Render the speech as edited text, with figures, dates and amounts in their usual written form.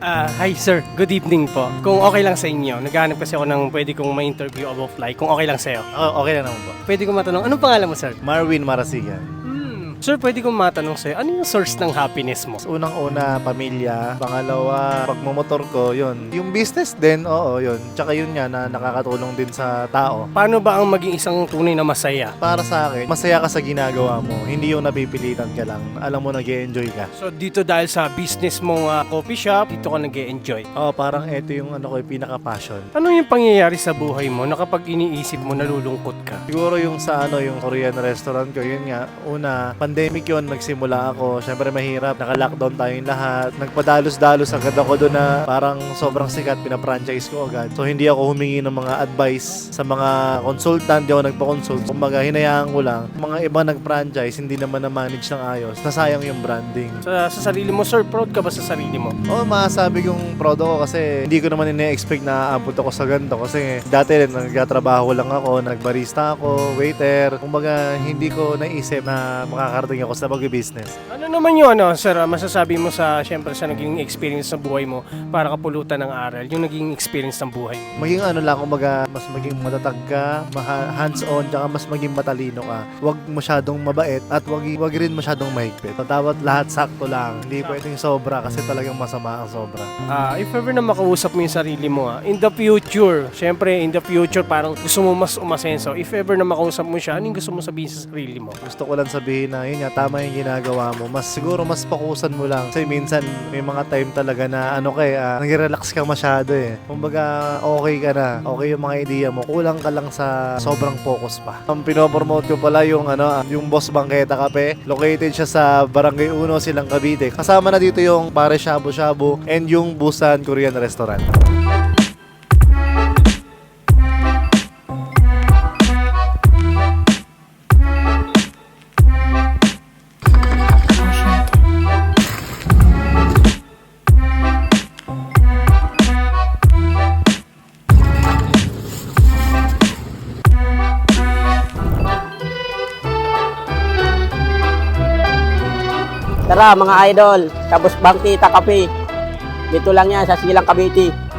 Hi sir, good evening po. Kung okay lang sa inyo, naghahanap kasi ako ng pwede kong ma-interview about fly. Kung okay lang sa'yo. Okay lang naman po. Pwede kong matanong, anong pangalan mo sir? Marwin Marasigan. Sir, pwede kong matanong sa'yo, ano yung source ng happiness mo? Unang-una, pamilya. Pangalawa, pagmamotor ko, yun. Yung business din, oo, yun. Tsaka yun nga na nakakatulong din sa tao. Paano ba ang maging isang tunay na masaya? Para sa akin, masaya ka sa ginagawa mo. Hindi yung napipilitan ka lang. Alam mo, nag-e-enjoy ka. So dito dahil sa business mong coffee shop, dito ka nag-e-enjoy. Oo, parang eto yung yung pinaka-passion. Ano yung pangyayari sa buhay mo na kapag iniisip mo, nalulungkot ka? Siguro yung sa yung Korean restaurant ko, yun nga, una, pandemic yun, nagsimula ako. Syempre mahirap, naka-lockdown tayong lahat. Nagpadalos-dalos agad ako doon na parang sobrang sikat, pinapranchise ko agad. So hindi ako humingi ng mga advice sa mga consultant, hindi ako nagpa-consult. Kumbaga, hinayaan ko lang. Mga iba nag-franchise, hindi naman na-manage ng ayos. Nasayang yung branding. Sa sarili mo, sir, proud ka ba sa sarili mo? Oo, masasabi kong proud ako kasi hindi ko naman ine-expect na aabot ako sa ganito kasi dati nagtatrabaho lang ako, nagbarista ako, waiter. Kumbaga, hindi ko naisip na makakarating ako sa pag-business. Ano naman yung sir, masasabi mo sa, syempre, sa naging experience sa buhay mo para kapulutan ng aral, yung naging experience ng buhay mo? Maging lang, kumbaga, mas maging matatag ka, hands-on, tsaka mas maging matalino ka. Huwag masyadong mabait at wag rin masyadong mahigpit. Dapat lahat sakto lang. Hindi pwedeng sobra kasi talagang masama ang sobra. If ever na makausap mo yung sarili mo, in the future, syempre, in the future, parang gusto mo mas umasenso. If ever na makausap mo siya, anong gusto mo sabihin sa sarili mo? Gusto ko lang sabihin na yun nga, tama yung ginagawa mo. Siguro mas pakusan mo lang. Kasi minsan may mga time talaga na nag-relax ka masyado eh. Kumbaga okay ka na. Okay yung mga idea mo. Kulang ka lang sa sobrang focus pa. Ang pinopromote ko pala yung Boss Bangketa Cafe. Located siya sa Barangay 1, Silang Cavite. Kasama na dito yung Pare Shabu Shabu and yung Busan Korean Restaurant. Tara mga idol, sa Boss Bangketa Cafe. Dito lang yan sa Silang Cavite.